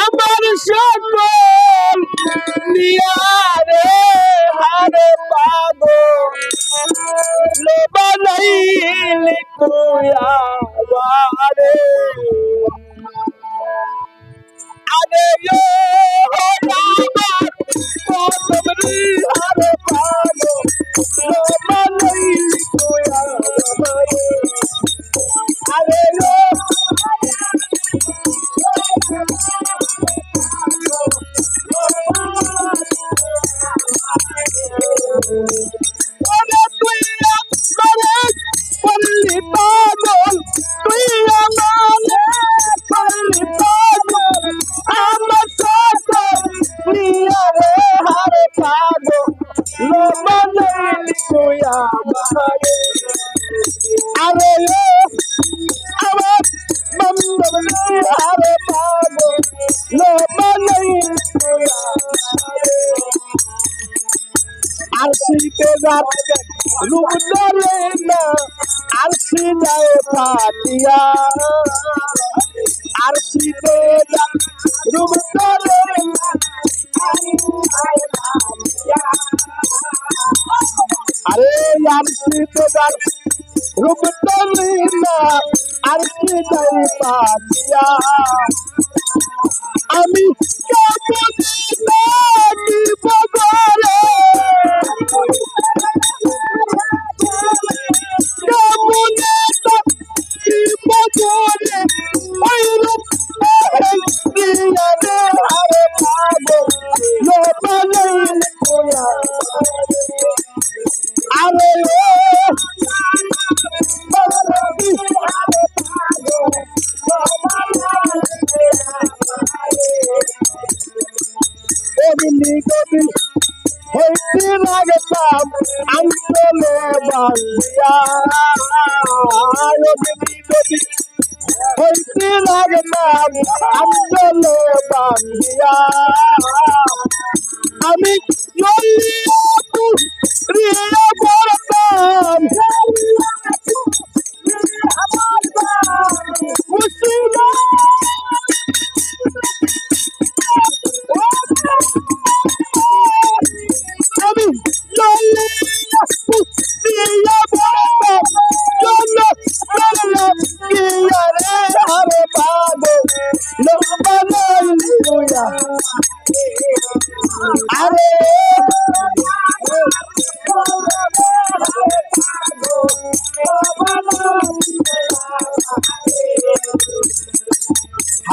আমার সকল নিয়ারে হারে পাগো বানাইলি কুয়া বারে আরে ও আমার কতবরি হারে পাগো বানাইলি কুয়া বারে আরে ও আমি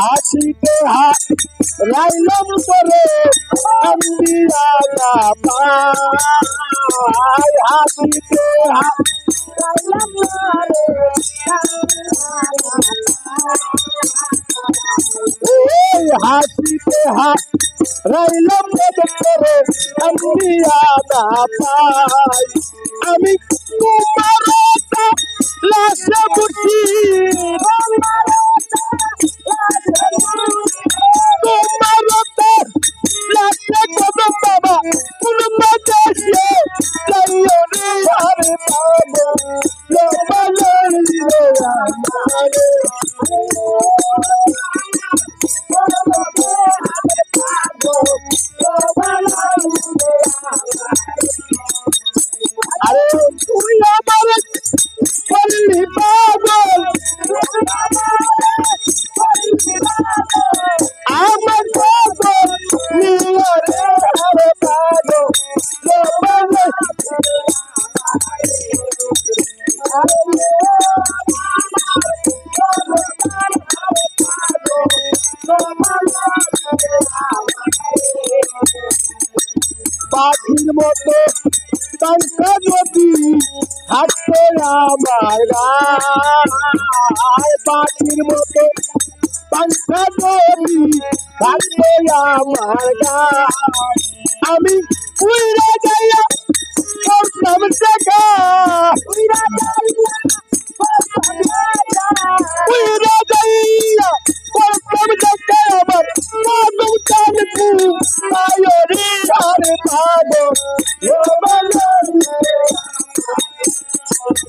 হাসিতে হাত রাইলাম করে আম্বিয়া পায় হাসিতে হাত রাইলাম হাসিতে হাত রাইলাম করে আম্বিয়া পায় আমি তোমার লাশে বুঝি পাখির মতো পাঙ্খা যদি হাঁটতে আমার গায় পাখির মতো পাঙ্খা যদি হাঁটতে আমার গায় আমি উড়ে যাইয়া করতাম দেখা উড়ে যাইয়া